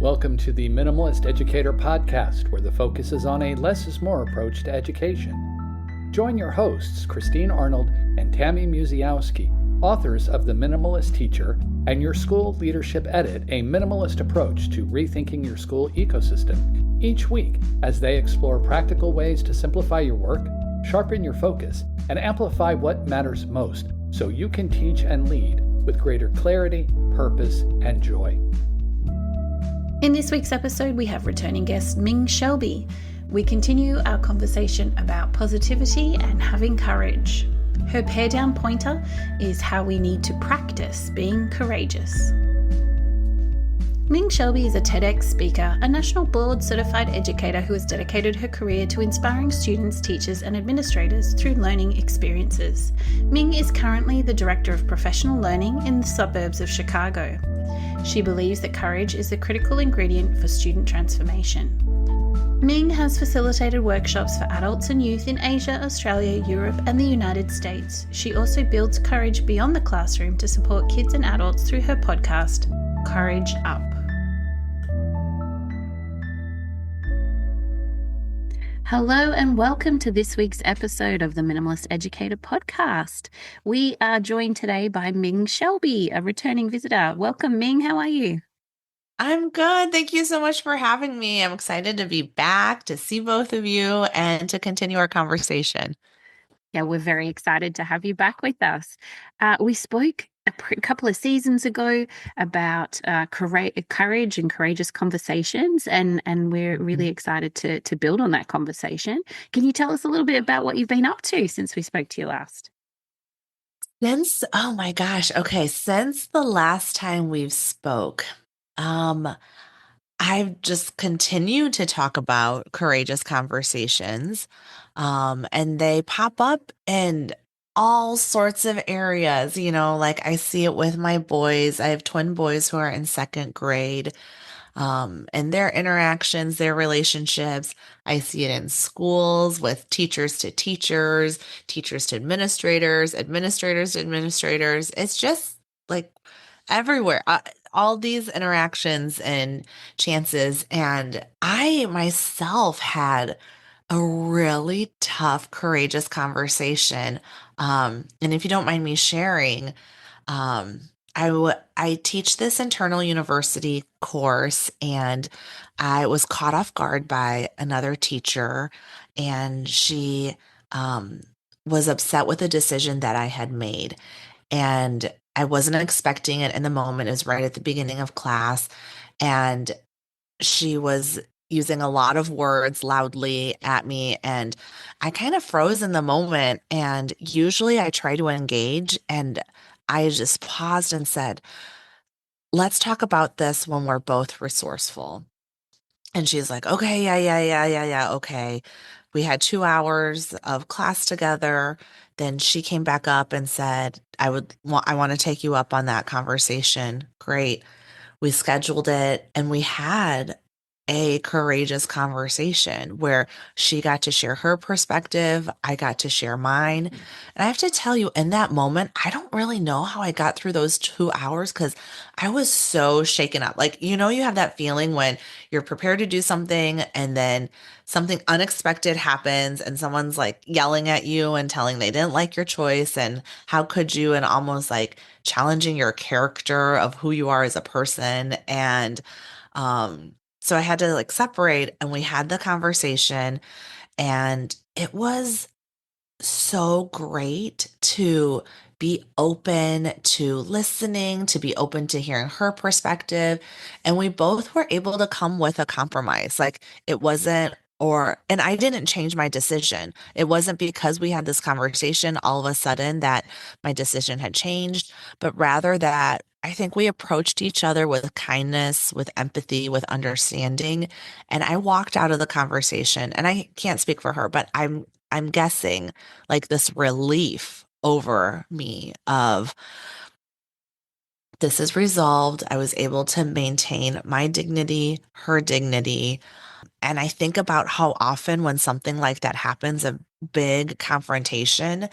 Welcome to the Minimalist Educator Podcast, where the focus is on a less is more approach to education. Join your hosts, Christine Arnold and Tammy Musiowski, authors of The Minimalist Teacher and Your School Leadership Edit, a minimalist approach to rethinking your school ecosystem, each week as they explore practical ways to simplify your work, sharpen your focus, and amplify what matters most so you can teach and lead with greater clarity, purpose, and joy. In this week's episode, we have returning guest Ming Shelby. We continue our conversation about positivity and having courage. Her pare down pointer is how we need to practice being courageous. Ming Shelby is a TEDx speaker, a national board certified educator who has dedicated her career to inspiring students, teachers, and administrators through learning experiences. Ming is currently the Director of Professional Learning in the suburbs of Chicago. She believes that courage is a critical ingredient for student transformation. Ming has facilitated workshops for adults and youth in Asia, Australia, Europe, and the United States. She also builds courage beyond the classroom to support kids and adults through her podcast, Courage Up. Hello and welcome to this week's episode of the Minimalist Educator Podcast. We are joined today by Ming Shelby, a returning visitor. Welcome, Ming. How are you? I'm good. Thank you so much for having me. I'm excited to be back, to see both of you, and to continue our conversation. Yeah, we're very excited to have you back with us. We spoke a couple of seasons ago about courage and courageous conversations, and we're really excited to build on that conversation. Can you tell us a little bit about what you've been up to since we spoke to you last? Since the last time we've spoke, I've just continued to talk about courageous conversations, and they pop up in all sorts of areas. Like I see it with my boys. I have twin boys who are in second grade, and their interactions, their relationships. I see it in schools with teachers to teachers, teachers to administrators, administrators to administrators. It's just like everywhere. All these interactions and chances. And I myself had a really tough, courageous conversation. And if you don't mind me sharing, um, I teach this internal university course, and I was caught off guard by another teacher, and she was upset with a decision that I had made. And I wasn't expecting it in the moment. It was right at the beginning of class. And she was using a lot of words loudly at me. And I kind of froze in the moment. And usually I try to engage. And I just paused and said, let's talk about this when we're both resourceful. And she's like, okay, yeah, okay. We had 2 hours of class together. Then she came back up and said, I want to take you up on that conversation. Great. We scheduled it and we had a courageous conversation where she got to share her perspective. I got to share mine. And I have to tell you, in that moment, I don't really know how I got through those 2 hours because I was so shaken up. Like, you have that feeling when you're prepared to do something and then something unexpected happens and someone's like yelling at you and telling they didn't like your choice and how could you, and almost like challenging your character of who you are as a person. And, so I had to like separate, and we had the conversation, and it was so great to be open to listening, to be open to hearing her perspective. And we both were able to come with a compromise. Like it wasn't, and I didn't change my decision. It wasn't because we had this conversation all of a sudden that my decision had changed, but rather that I think we approached each other with kindness, with empathy, with understanding. And I walked out of the conversation, and I can't speak for her, but I'm guessing like this relief over me of this is resolved. I was able to maintain my dignity, her dignity. And I think about how often when something like that happens, a big confrontation,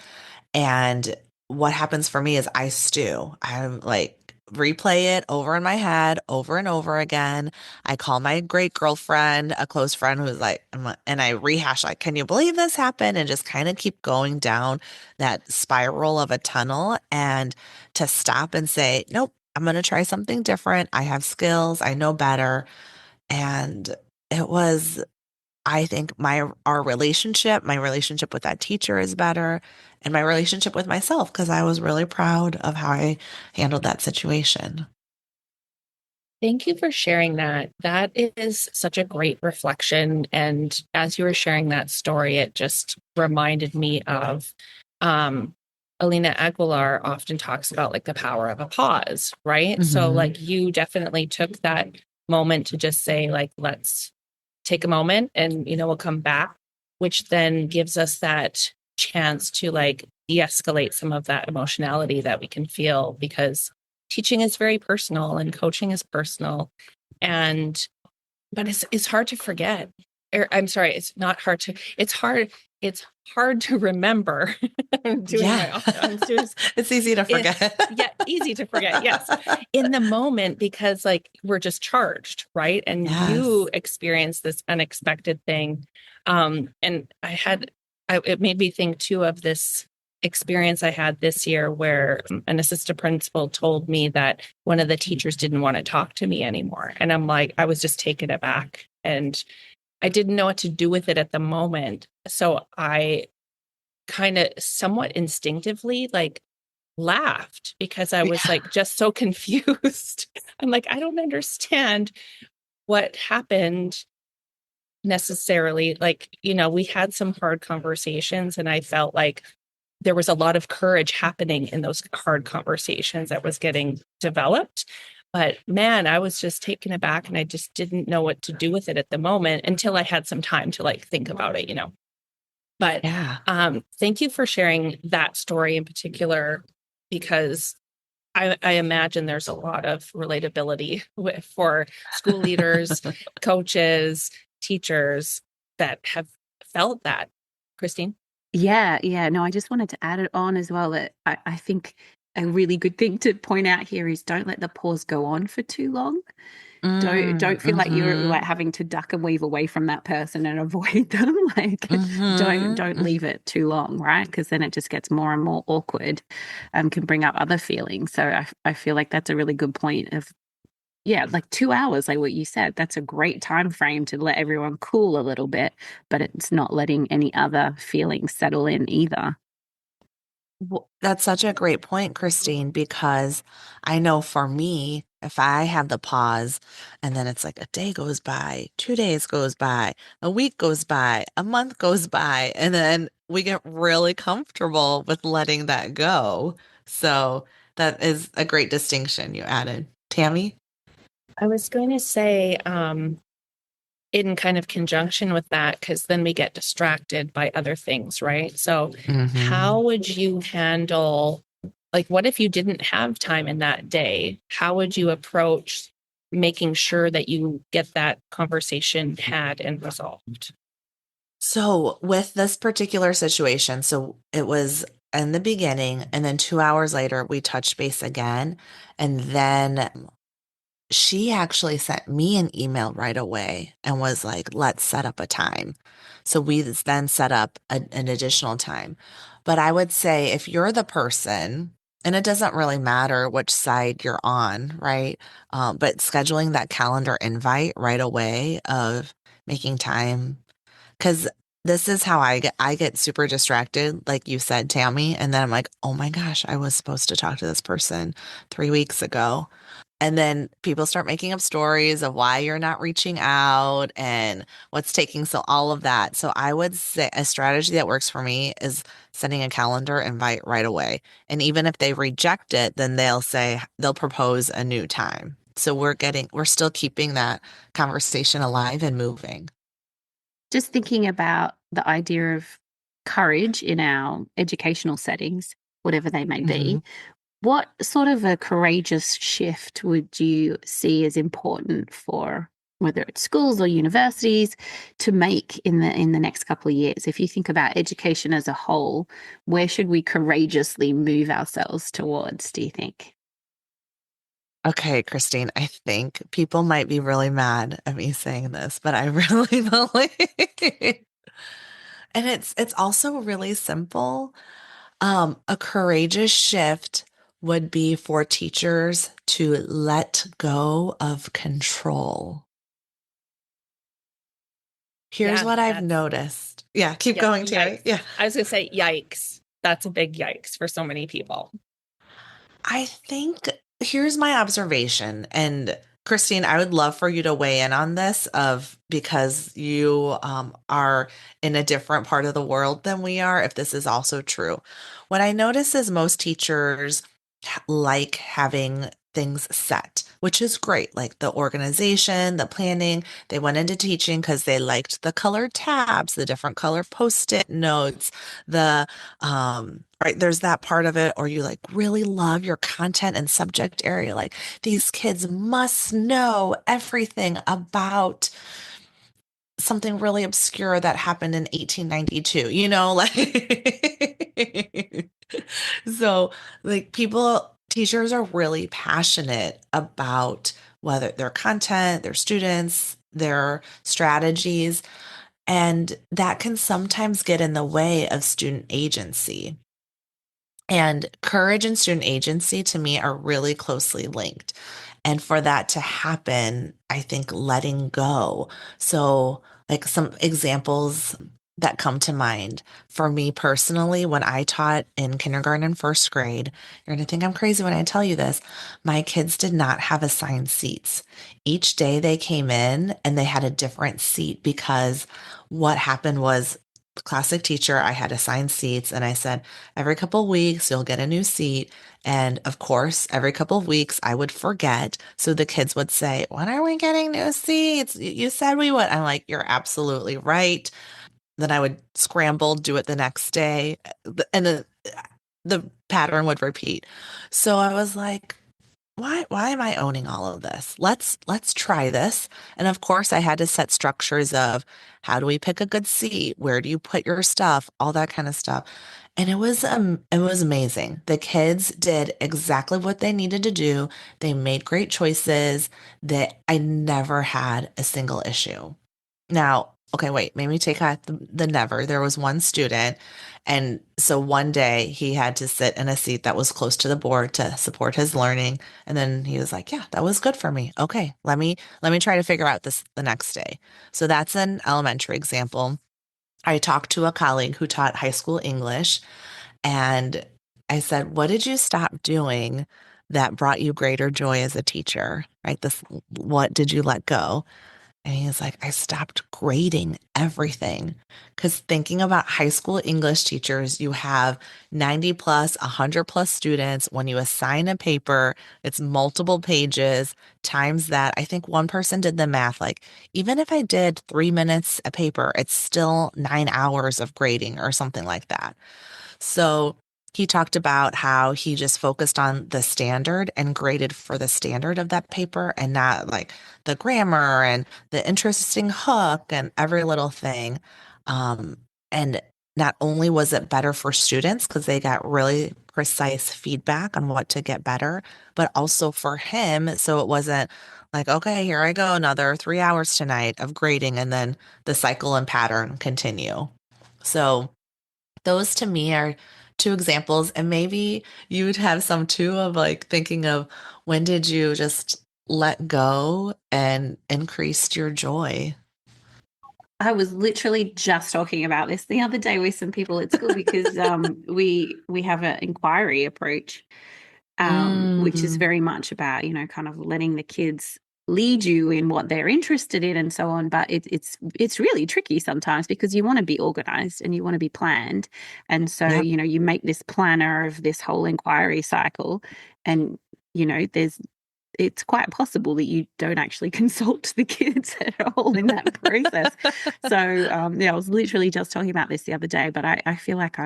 and what happens for me is I stew. I'm like replay it over in my head over and over again. I call my great girlfriend, a close friend who's like, and I rehash like, can you believe this happened? And just kind of keep going down that spiral of a tunnel and to stop and say, nope, I'm going to try something different. I have skills. I know better. And it was, I think my relationship with that teacher is better and my relationship with myself because I was really proud of how I handled that situation. Thank you for sharing that. That is such a great reflection. And as you were sharing that story, it just reminded me of um, Alina Aguilar often talks about like the power of a pause, right? So, Hmm. like, you definitely took that moment to just say, like, let's take a moment and, we'll come back, which then gives us that chance to like de escalate some of that emotionality that we can feel because teaching is very personal and coaching is personal. And but it's hard to forget. Or I'm sorry, it's not hard to it's hard to remember. I'm doing Yeah. my on students. It's easy to It, forget. yeah, easy to forget. Yes. In the moment, because like we're just charged, right? And Yes. you experienced this unexpected thing. And it made me think too of this experience I had this year where an assistant principal told me that one of the teachers didn't want to talk to me anymore. And I'm like, I was just taken aback and I didn't know what to do with it at the moment. So I kind of somewhat instinctively like laughed because I was Yeah. like just so confused. I'm like, I don't understand what happened necessarily. Like, we had some hard conversations and I felt like there was a lot of courage happening in those hard conversations that was getting developed. But man, I was just taken aback and I just didn't know what to do with it at the moment until I had some time to like think about it. But Yeah. thank you for sharing that story in particular, because I imagine there's a lot of relatability for school leaders, coaches, teachers that have felt that. Christine? Yeah, yeah. No, I just wanted to add it on as well that I think a really good thing to point out here is don't let the pause go on for too long. Don't feel like you're like Mm-hmm. having to duck and weave away from that person and avoid them. Like don't Mm-hmm. leave it too long, right? Because then it just gets more and more awkward, can bring up other feelings. So I feel like that's a really good point of yeah, like 2 hours, like what you said. That's a great time frame to let everyone cool a little bit, but it's not letting any other feelings settle in either. Well, that's such a great point, Christine, because I know for me, if I have the pause and then it's like a day goes by, 2 days goes by, a week goes by, a month goes by, and then we get really comfortable with letting that go. So that is a great distinction you added. Tammy? I was going to say, in kind of conjunction with that, because then we get distracted by other things, right? So, Hmm. how would you handle, like, what if you didn't have time in that day? How would you approach making sure that you get that conversation had and resolved? So with this particular situation, so it was in the beginning, and then 2 hours later, we touched base again. And then she actually sent me an email right away and was like, let's set up a time. So we then set up an additional time. But I would say if you're the person, and it doesn't really matter which side you're on, right? But scheduling that calendar invite right away of making time, because this is how I get super distracted, like you said, Tammy, and then I'm like, oh my gosh, I was supposed to talk to this person 3 weeks ago. And then people start making up stories of why you're not reaching out and what's taking so all of that. So I would say a strategy that works for me is sending a calendar invite right away. And even if they reject it, then they'll propose a new time. So we're still keeping that conversation alive and moving. Just thinking about the idea of courage in our educational settings, whatever they may Hmm. be, what sort of a courageous shift would you see as important for whether it's schools or universities to make in the next couple of years? If you think about education as a whole, where should we courageously move ourselves towards, do you think? Okay, Christine, I think people might be really mad at me saying this, but I really believe. And it's also really simple. A courageous shift would be for teachers to let go of control. Here's Yeah, what I've that's noticed. Yeah, keep yeah, going, Terry. yikes. Yeah. I was gonna say yikes. That's a big yikes for so many people. I think here's my observation. And Christine, I would love for you to weigh in on this of because you are in a different part of the world than we are, if this is also true. What I notice is most teachers like having things set, which is great. Like the organization, the planning. They went into teaching because they liked the colored tabs, the different color post-it notes, the right, there's that part of it, or you like really love your content and subject area. Like these kids must know everything about something really obscure that happened in 1892, like so like teachers are really passionate about whether their content, their students, their strategies, and that can sometimes get in the way of student agency. And courage and student agency to me are really closely linked. And for that to happen, I think letting go. So, like some examples that come to mind for me personally, when I taught in kindergarten and first grade, you're going to think I'm crazy when I tell you this. My kids did not have assigned seats. Each day they came in and they had a different seat because what happened was, classic teacher, I had assigned seats and I said, every couple of weeks, you'll get a new seat. And of course, every couple of weeks, I would forget. So the kids would say, when are we getting new seats? You said we would. I'm like, you're absolutely right. Then I would scramble, do it the next day. And the pattern would repeat. So I was like, why am I owning all of this? Let's try this. And of course, I had to set structures of how do we pick a good seat? Where do you put your stuff? All that kind of stuff. And it was amazing. The kids did exactly what they needed to do. They made great choices that I never had a single issue. Now, okay, wait, maybe take out the never. There was one student, and so one day he had to sit in a seat that was close to the board to support his learning. And then he was like, "Yeah, that was good for me. Okay, let me try to figure out this the next day." So that's an elementary example. I talked to a colleague who taught high school English, and I said, "What did you stop doing that brought you greater joy as a teacher?" Right? What did you let go? And he's like, I stopped grading everything. Because thinking about high school English teachers, you have 90 plus, 100 plus students. When you assign a paper, it's multiple pages times that. I think one person did the math. Like, even if I did 3 minutes a paper, it's still 9 hours of grading or something like that. So he talked about how he just focused on the standard and graded for the standard of that paper and not like the grammar and the interesting hook and every little thing. Um, and not only was it better for students because they got really precise feedback on what to get better, but also for him. So it wasn't like, okay, here I go, another 3 hours tonight of grading, and then the cycle and pattern continue. So those to me are two examples. And maybe you would have some too of like thinking of when did you just let go and increased your joy? I was literally just talking about this the other day with some people at school because we have an inquiry approach, which is Mm, very much about, kind of letting the kids lead you in what they're interested in and so on. But it's really tricky sometimes because you want to be organized and you want to be planned. And so, yep. you make this planner of this whole inquiry cycle, and it's quite possible that you don't actually consult the kids at all in that process. So, yeah, I was literally just talking about this the other day, but I feel like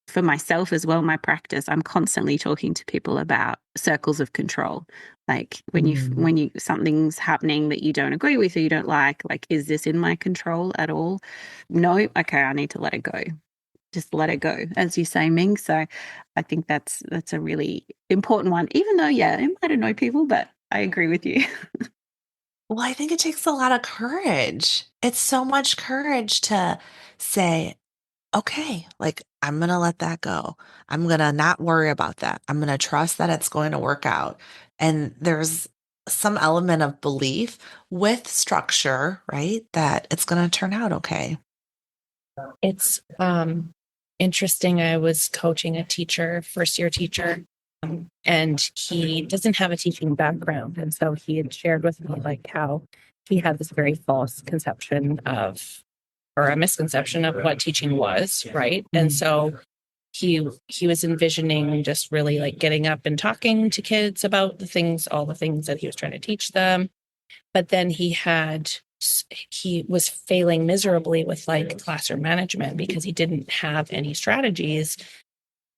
for myself as well, my practice, I'm constantly talking to people about circles of control. Like Mm. when you something's happening that you don't agree with or you don't like, is this in my control at all? No, okay, I need to let it go. just let it go, as you say, Ming. So I think that's a really important one, even though, yeah, it might annoy people, but I agree with you. Well, I think it takes a lot of courage. It's so much courage to say, okay, like I'm going to let that go. I'm going to not worry about that. I'm going to trust that it's going to work out. And there's some element of belief with structure, right? That it's going to turn out okay. It's interesting. I was coaching a teacher, first year teacher, and he doesn't have a teaching background. And so he had shared with me like how he had this very false conception of, or a misconception of what teaching was, right? And so he was envisioning just really like getting up and talking to kids about the things, all the things that he was trying to teach them. But then he was failing miserably with like classroom management because he didn't have any strategies.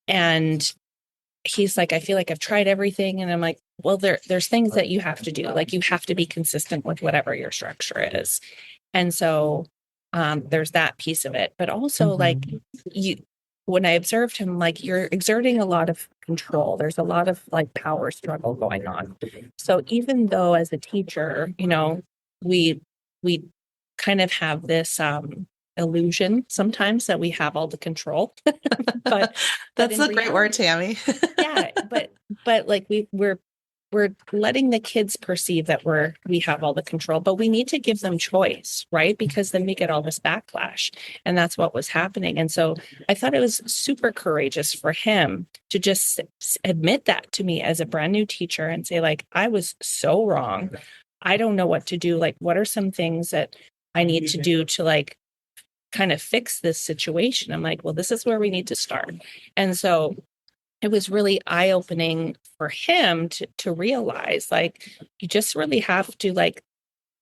And he's like, I feel like I've tried everything. And I'm like, well, there's things that you have to do. Like you have to be consistent with whatever your structure is. And so there's that piece of it. But also like when I observed him, like you're exerting a lot of control. There's a lot of like power struggle going on. So even though as a teacher, we we kind of have this illusion sometimes that we have all the control. but That's in a great word, Tammy. yeah, but like we're letting the kids perceive that we have all the control, but we need to give them choice, right? Because then we get all this backlash. And that's what was happening. And so I thought it was super courageous for him to just admit that to me as a brand new teacher and say, like, I was so wrong. I don't know what to do. Like, what are some things that I need to do to like kind of fix this situation? I'm like, well, this is where we need to start. And so it was really eye-opening for him to realize like you just really have to like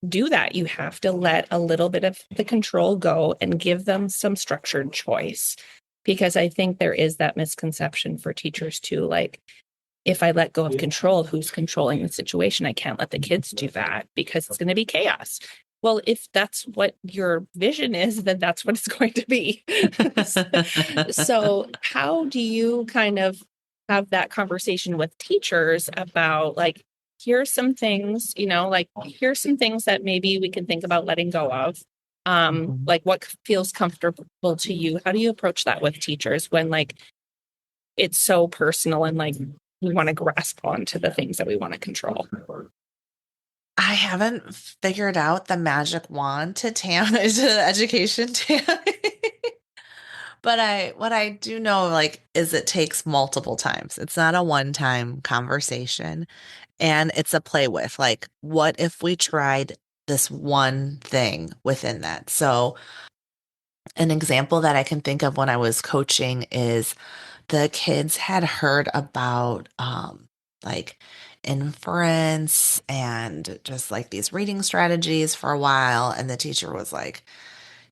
do that. You have to let a little bit of the control go and give them some structured choice, because I think there is that misconception for teachers too, like if I let go of control, who's controlling the situation? I can't let the kids do that because it's going to be chaos. Well, if that's what your vision is, then that's what it's going to be. So how do you kind of have that conversation with teachers about like, here's some things, like here's some things that maybe we can think about letting go of. Like what feels comfortable to you? How do you approach that with teachers when like it's so personal and like we want to grasp onto the things that we want to control? I haven't figured out the magic wand to education, Tammy. But what I do know, like, is it takes multiple times. It's not a one-time conversation, and it's a play with, like, what if we tried this one thing within that? So an example that I can think of when I was coaching is the kids had heard about like inference and just like these reading strategies for a while. And the teacher was like,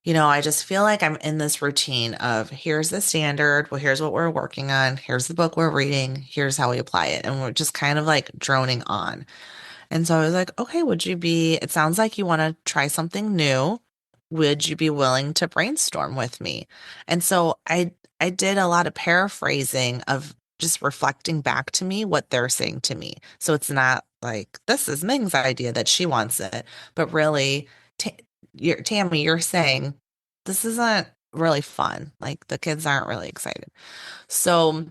I just feel like I'm in this routine of here's the standard. Well, here's what we're working on. Here's the book we're reading. Here's how we apply it. And we're just kind of like droning on. And so I was like, okay, it sounds like you want to try something new. Would you be willing to brainstorm with me? And so I did a lot of paraphrasing of just reflecting back to me what they're saying to me. So it's not like this is Ming's idea that she wants it, but really, Tammy, you're saying this isn't really fun. Like the kids aren't really excited. So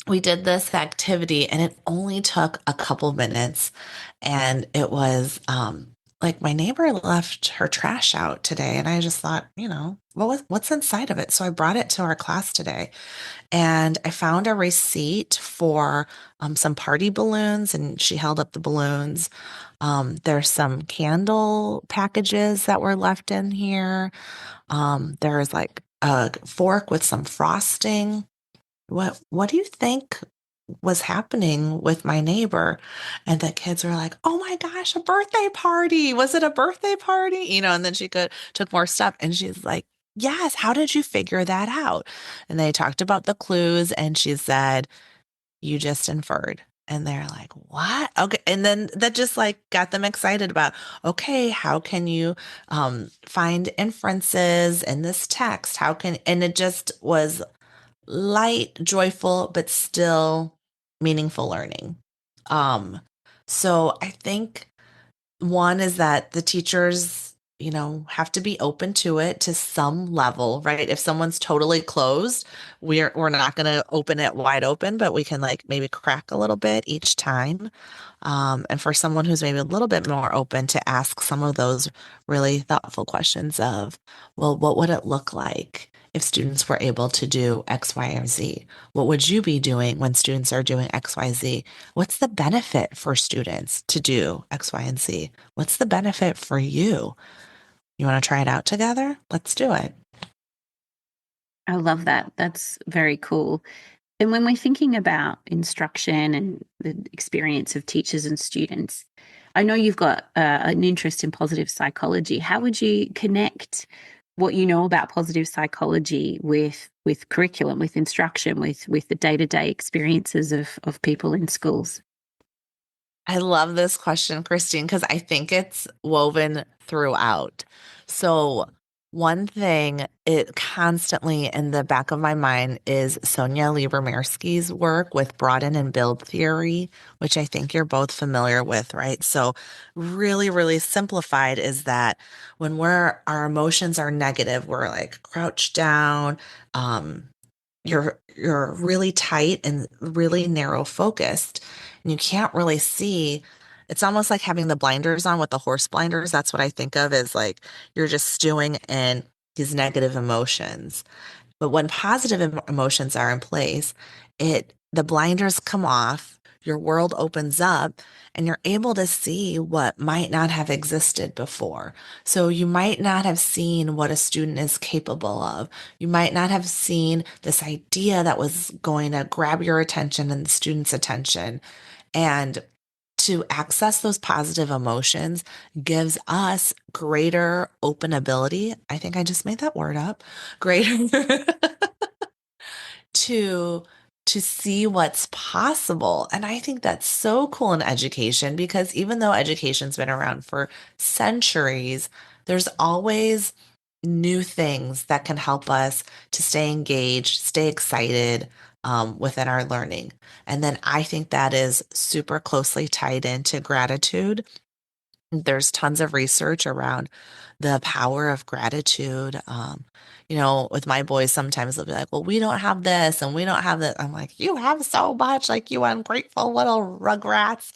we did this activity and it only took a couple minutes. And it was like my neighbor left her trash out today. And I just thought, what's inside of it? So I brought it to our class today and I found a receipt for some party balloons, and she held up the balloons. There's some candle packages that were left in here. There's like a fork with some frosting. What do you think was happening with my neighbor? And the kids were like, oh my gosh, a birthday party. Was it a birthday party? And then took more stuff and she's like, yes, how did you figure that out? And they talked about the clues and she said, you just inferred. And they're like, what? Okay. And then that just like got them excited about, okay, how can you find inferences in this text? And it just was light, joyful, but still meaningful learning. Um, so I think one is that the teachers, have to be open to it to some level, right? If someone's totally closed, we're not going to open it wide open, but we can like maybe crack a little bit each time. And for someone who's maybe a little bit more open to ask some of those really thoughtful questions of, well, what would it look like if students were able to do X, Y, or Z? What would you be doing when students are doing X, Y, Z? What's the benefit for students to do X, Y, and Z? What's the benefit for you? You want to try it out together? Let's do it. I love that. That's very cool. And when we're thinking about instruction and the experience of teachers and students, I know you've got an interest in positive psychology. How would you connect what you know about positive psychology with curriculum, with instruction, with the day-to-day experiences of people in schools? I love this question, Christine, because I think it's woven throughout. So, one thing it constantly in the back of my mind is Sonia Liebermersky's work with broaden and build theory, which I think you're both familiar with, right? So, really, really simplified is that when our emotions are negative, we're like crouched down, um, you're really tight and really narrow focused and you can't really see. It's almost like having the blinders on with the horse blinders. That's what I think of as like you're just stewing in these negative emotions. But when positive emotions are in place, the blinders come off, your world opens up, and you're able to see what might not have existed before. So you might not have seen what a student is capable of. You might not have seen this idea that was going to grab your attention and the student's attention. And to access those positive emotions gives us greater open ability. I think I just made that word up. Greater to see what's possible. And I think that's so cool in education because even though education's been around for centuries, there's always new things that can help us to stay engaged, stay excited within our learning. And then I think that is super closely tied into gratitude. There's tons of research around the power of gratitude. With my boys, sometimes they'll be like, well, we don't have this and we don't have that. I'm like, you have so much, like you ungrateful little rugrats.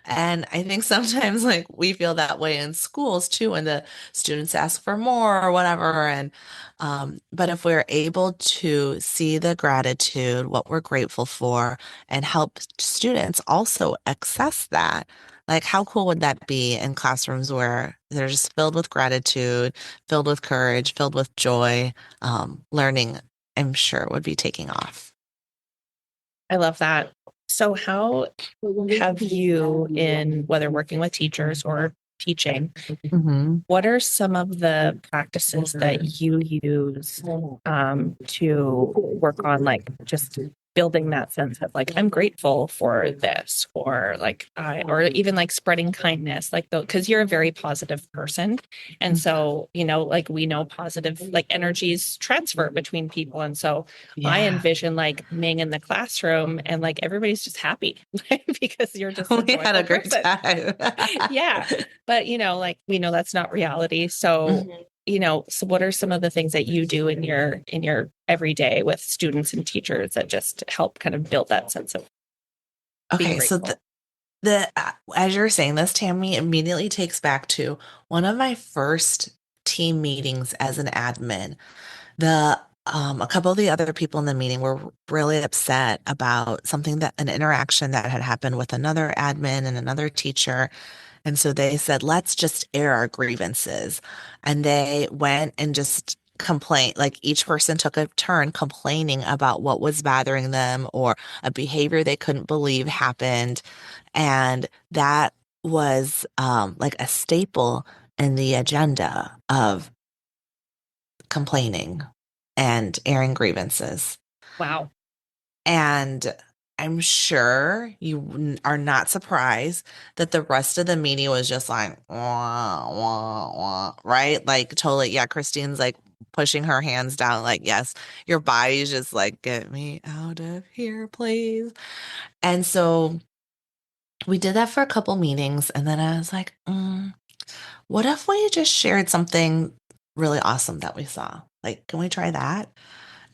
And I think sometimes like we feel that way in schools too, when the students ask for more or whatever. But if we're able to see the gratitude, what we're grateful for, and help students also access that, like, how cool would that be in classrooms where they're just filled with gratitude, filled with courage, filled with joy? Learning, I'm sure, would be taking off. I love that. So, how have you, in whether working with teachers or teaching, what are some of the practices that you use to work on, like, just building that sense of like I'm grateful for this, or like or even like spreading kindness, like because you're a very positive person, and so like we know positive like energies transfer between people, and so I envision like Ming in the classroom and like everybody's just happy because you're just We had a great person. time. Yeah, but like we know that's not reality, so so what are some of the things that you do in your everyday with students and teachers that just help kind of build that sense of being Okay, so grateful? the as you're saying this, Tammy, immediately takes back to one of my first team meetings as an admin. The A couple of the other people in the meeting were really upset about an interaction that had happened with another admin and another teacher. And so they said, let's just air our grievances. And they went and just complained, like each person took a turn complaining about what was bothering them or a behavior they couldn't believe happened. And that was like a staple in the agenda of complaining and airing grievances. Wow. And I'm sure you are not surprised that the rest of the meeting was just like, wah, wah, wah, right? Like, totally. Yeah. Christine's like pushing her hands down, like, yes, your body's just like, get me out of here, please. And so we did that for a couple meetings. And then I was like, what if we just shared something really awesome that we saw? Like, can we try that?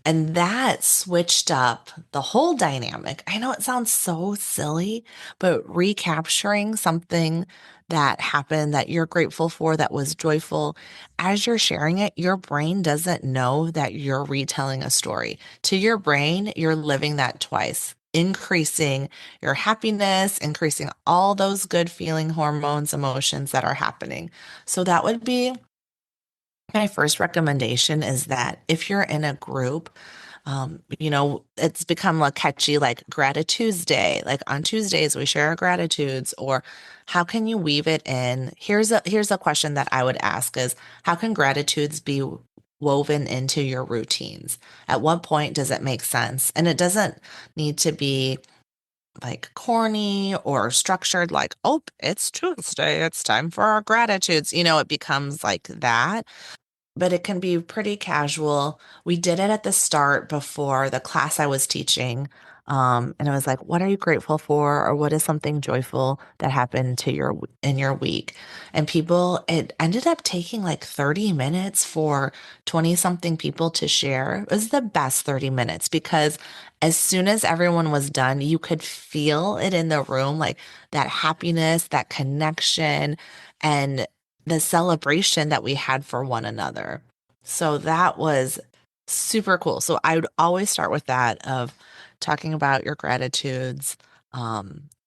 And that switched up the whole dynamic. I know it sounds so silly, but recapturing something that happened that you're grateful for, that was joyful, as you're sharing it, your brain doesn't know that you're retelling a story. To your brain, you're living that twice, increasing your happiness, increasing all those good feeling hormones, emotions that are happening. So that would be my first recommendation, is that if you're in a group, it's become a catchy, like Gratitude Day. Like on Tuesdays, we share our gratitudes. Or how can you weave it in? Here's a question that I would ask is, how can gratitudes be woven into your routines? At what point does it make sense? And it doesn't need to be like corny or structured, like, oh, it's Tuesday, it's time for our gratitudes. It becomes like that, but it can be pretty casual. We did it at the start before the class I was teaching. And it was like, what are you grateful for? Or what is something joyful that happened in your week? And it ended up taking like 30 minutes for 20 something people to share. It was the best 30 minutes, because as soon as everyone was done, you could feel it in the room, like that happiness, that connection, and the celebration that we had for one another. So that was super cool. So I would always start with that, of talking about your gratitudes.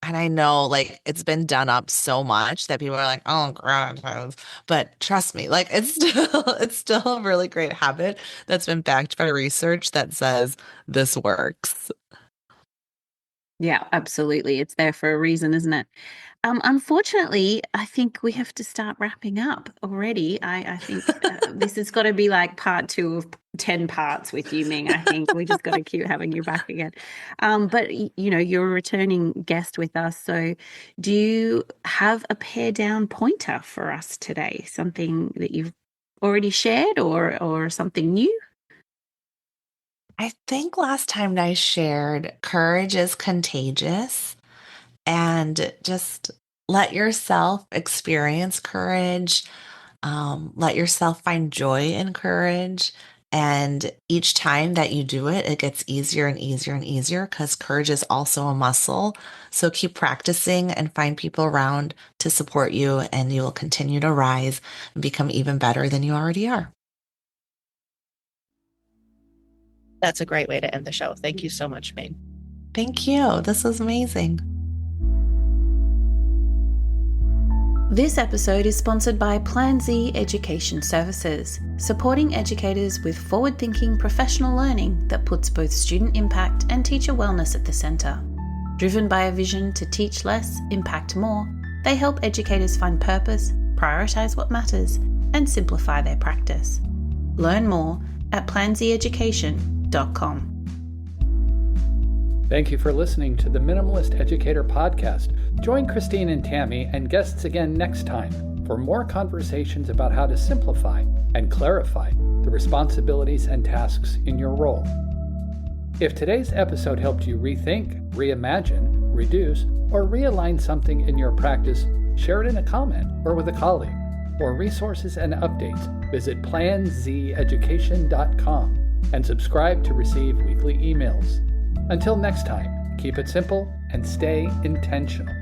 And I know, like, it's been done up so much that people are like, oh, gratitudes. But trust me, like, it's still a really great habit that's been backed by research that says this works. Yeah, absolutely. It's there for a reason, isn't it? Unfortunately, I think we have to start wrapping up already. I think this has got to be like part 2 of 10 parts with you, Ming. I think we just got to keep having you back again. But, you're a returning guest with us. So do you have a pair down pointer for us today? Something that you've already shared, or something new? I think last time I shared, courage is contagious, and just let yourself experience courage. Let yourself find joy in courage. And each time that you do it, it gets easier and easier and easier, because courage is also a muscle. So keep practicing and find people around to support you, and you will continue to rise and become even better than you already are. That's a great way to end the show. Thank you so much, Ming. Thank you. This was amazing. This episode is sponsored by Plan Z Education Services, supporting educators with forward-thinking professional learning that puts both student impact and teacher wellness at the centre. Driven by a vision to teach less, impact more, they help educators find purpose, prioritise what matters, and simplify their practice. Learn more at planzeducation.com. Thank you for listening to the Minimalist Educator Podcast. Join Christine and Tammy and guests again next time for more conversations about how to simplify and clarify the responsibilities and tasks in your role. If today's episode helped you rethink, reimagine, reduce, or realign something in your practice, share it in a comment or with a colleague. For resources and updates, visit planzeducation.com and subscribe to receive weekly emails. Until next time, keep it simple and stay intentional.